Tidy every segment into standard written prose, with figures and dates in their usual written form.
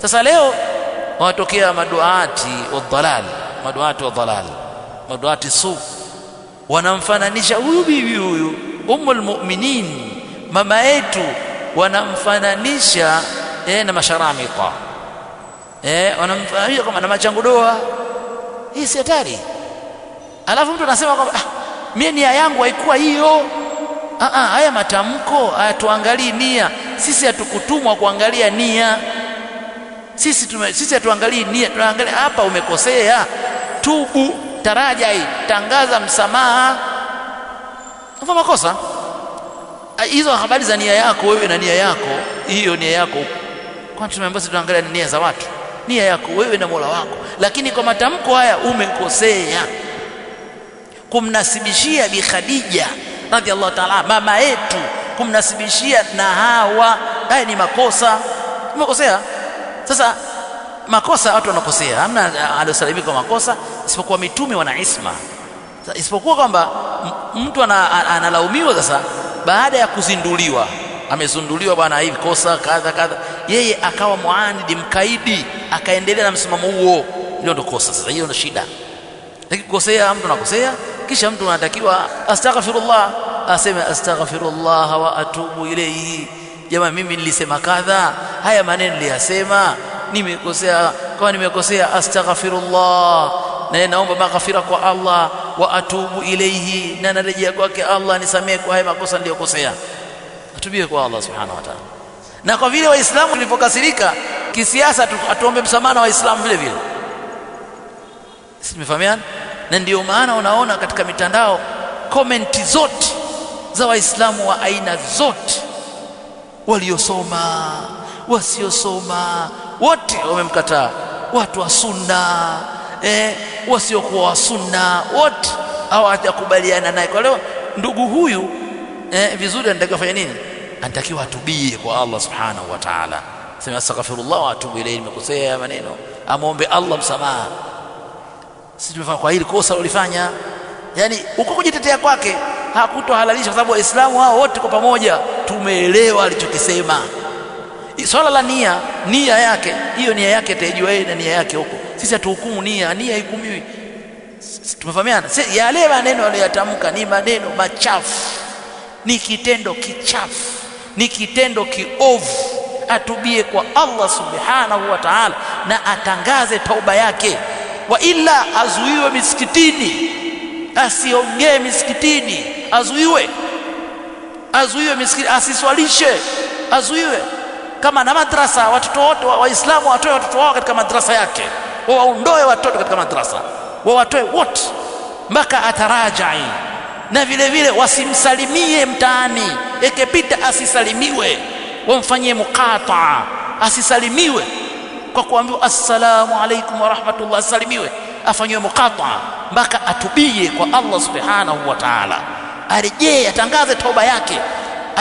Sasa leo watokea maduati wadhalal, maduati su, wanamfananisha huyu bibi huyu ummul mu'minin, mama yetu, wanamfananisha na masharamika, wanamfananisha kama na machangudoa. Hii si hatari? Alafu mtu anasema kwamba mimi nia yangu haikuwa hiyo. Haya matamko hayatuangalii nia. Sisi hatukutumwa kuangalia nia. Sisi hatuangalii nia, tunaangalia hapa umekosea, tubu, tarajai, tangaza msamaha. Hapo makosa hizo, habari za nia yako wewe na nia yako hiyo, nia yako kwa tumeambiwa tunaangalia nia za watu, nia yako wewe na Mola wako. Lakini kwa matamko haya umekosea, kumnasibishia Bi Khadija radhiallahu ta'ala, mama yetu, kumnasibishia na Hawa, haya ni makosa, umekosea. Sasa makosa watu wanakosea, hamna aliosalimika kwa makosa isipokuwa mitume wana isma. Isipokuwa kwamba mtu analaumiwa sasa baada ya kuzinduliwa, amezinduliwa bwana hivi kosa kadha kadha, yeye akawa muanidi, mkaidi, akaendelea na msimamo huo, hilo ndio kosa. Sasa hiyo ndio shida. Lakini kukosea, mtu anakosea kisha mtu anatakiwa astaghfirullah, aseme astaghfirullah wa atubu ilayhi. Jamaa, mimi nilisema kadha, haya maneno niliyasema, nimekosea. Kama nimekosea, astaghfirullah, na naomba maghfira kwa Allah, wa atubu ilayhi, na narejea kwake Allah, nisamehe kwa haya makosa niliyokosea. Atubie kwa Allah subhanahu wa ta'ala. Na kwa vile Waislamu walipokasirika kisiasa, atuombe msamaha Waislamu vile vile. Sisi tumefahamiana, na ndio maana unaona katika mitandao komenti zote za Waislamu wa aina zote, waliosoma, wasiosoma, wote wamemkataa. Watu wa sunna, wasiokuwa wa sunna, wote hawajakubaliana naye. Kwa leo ndugu huyu vizuri anatakiwa fanya nini? Anatakiwa atubie kwa Allah subhanahu wa ta'ala, sema astaghfirullah wa atubu ilayhi, nimekosea maneno, amombe Allah msamaha. Sisi tumefanya kwa hili kosa alilofanya, yani uko kujitetea kwake hakutohalalisha, kwa sababu Waislamu hao wote kwa pamoja tumeelewa alichokisema. Swala la nia yake, hiyo nia yake atajua yeye na nia yake huko. Sisi hatuhukumu nia hukumiwi. Tumefahamiana? Yale maneno aliyotamka ni maneno machafu, ni kitendo kichafu, ni kitendo kiovu. Atubie kwa Allah subhanahu wa ta'ala na atangaze tauba yake, wa illa azuiwe misikitini, asiongee misikitini, azuiwe misikitini, asiswalishe, azuiwe. Kama na madrasa, watoto wote Waislamu watoe watoto wao katika madrasa yake, waondoe watoto katika madrasa, watoe wote mpaka atarajai. Na vile vile wasimsalimie mtaani, ikipita asisalimiwe, wamfanyie muqataa, asisalimiwe kwa kuambiwa assalamu alaykum wa rahmatullah, asalimiwe, afanywe muqataa mpaka atubie kwa Allah subhanahu wa ta'ala, arejee, atangaze toba yake,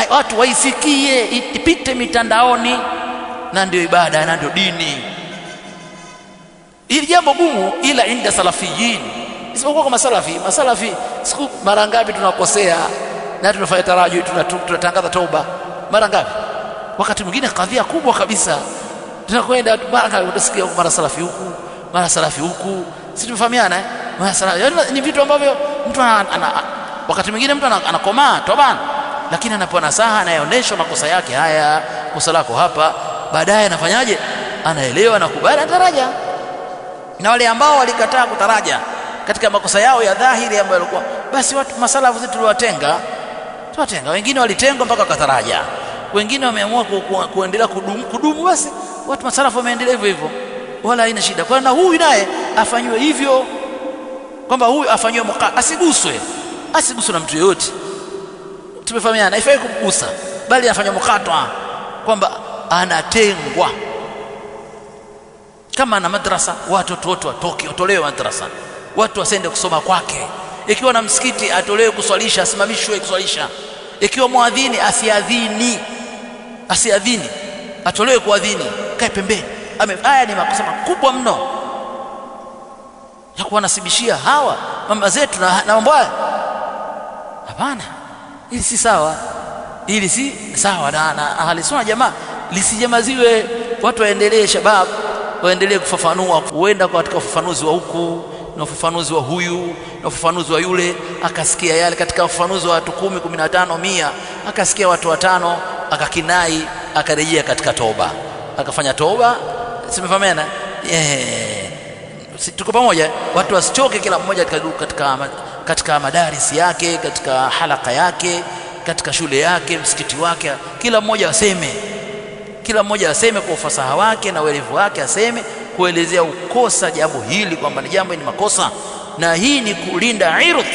watu waisikie, ipite mitandaoni. Na ndio ibada na ndio dini. Hili jambo gumu ila inda salafiyin, isipokuwa kama masalafi siku mara ngapi tunakosea na tunafanya taraji, tunatangaza toba mara ngapi? Wakati mwingine kadhia kubwa kabisa tunakwenda utasikia mara salafi huku, sisi tumefahamiana mara salafi. Ni vitu ambavyo mtu wakati mwingine mtu anakomaa toba, lakini anapewa nasaha, anaonyeshwa makosa yake, haya kosa lako hapa, baadaye anafanyaje? Anaelewa na kubali, ataraja. Na wale ambao walikataa kutaraja katika makosa yao ya dhahiri ambayo walikuwa, basi watu masalafu zetu tuwatenga. Wengine walitengwa mpaka wakataraja, wengine wameamua kuendelea kudumu, basi watu masalafu wameendelea hivyo, wala haina shida. Kwa na huyu naye afanywe hivyo, kwamba huyu afanywe asiguswe na mtu yeyote. Tumefahamiana, haifai kumgusa, bali afanywe mukatwa, kwamba anatengwa. Kama na madrasa, watoto wote watoke, watolewe madrasa, watu wasende kusoma kwake. Ikiwa na msikiti, atolewe kuswalisha, asimamishwe kuswalisha. Ikiwa muadhini, asiadhini, atolewe kuadhini, kae pembeni. Haya ni makosa makubwa mno ya kuwanasibishia hawa mama zetu na mambo haya. Hapana, hili si sawa, na ahli sunna jamaa lisijamaziwe. watu waendelee, shabab waendelee kufafanua, huenda katika ufafanuzi wa huku na ufafanuzi wa huyu na ufafanuzi wa yule, akasikia yale katika ufafanuzi wa watu 10, 15, 100, akasikia watu 5, akakinai, akarejea katika toba, akafanya toba. Simefahamiana? Tuko pamoja? Watu wasichoke, kila mmoja katika madarisi yake, katika halaka yake, katika shule yake, msikiti wake, kila mmoja aseme kwa ufasaha wake na uelevu wake, aseme kuelezea ukosa jambo hili, kwamba ni jambo ni makosa, na hii ni kulinda irth,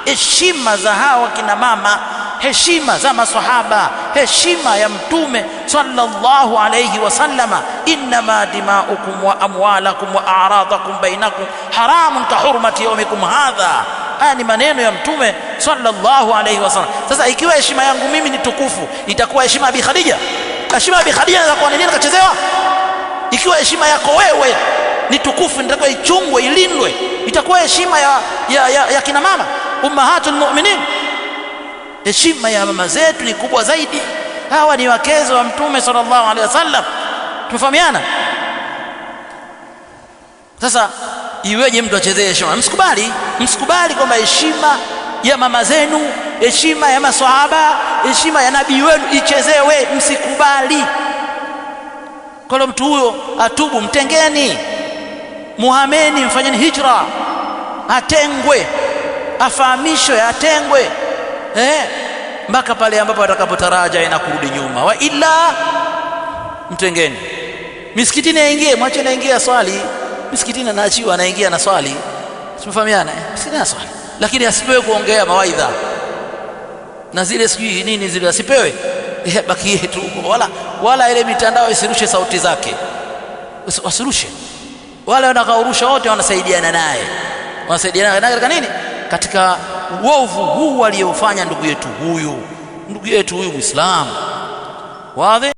heshima za hawa kina mama, heshima za maswahaba, heshima ya Mtume sallallahu alayhi wasallama. Innama dimaukum wa amwalakum wa a'radakum bainakum haramun ka hurmati yawmikum hadha. Haya ni maneno ya Mtume sallallahu alayhi wasallam. Sasa ikiwa heshima yangu mimi ni tukufu, itakuwa heshima ya Bi Khadija? Heshima ya Bi Khadija inakuwa nini kachezewa? Ikiwa heshima yako wewe ni tukufu, nitakuwa ichungwe, ilindwe, itakuwa heshima ya kina mama ummahatul mu'minin. Heshima ya mama zetu ni kubwa zaidi. Hawa ni wakezo wa Mtume sallallahu alaihi wasallam. Tumefahamiana? Sasa iweje mtu achezee heshima? Msikubali kwamba heshima ya mama zenu, heshima ya maswahaba, heshima ya nabii wenu ichezewe. Msikubali. Kwa mtu huyo atubu, mtengeni, muhameni, mfanyeni hijra, atengwe, afahamishwe, atengwe mpaka pale ambapo atakapotaraja na kurudi nyuma. Wa illa mtengeni. Misikitini aingie, mwache naingia swali. Misikitini anaachiwa, anaingia na swali. Tumefahamiana? Misikitini na swali, lakini asipewe kuongea mawaidha na zile sijui nini zile, asipewe. Baki yetu wala ile mitandao isirushe sauti zake, wasirushe. Wale wanakaurusha wote wanasaidiana naye katika nini? Katika uovu huu aliofanya ndugu yetu huyu Muislamu. Wazi?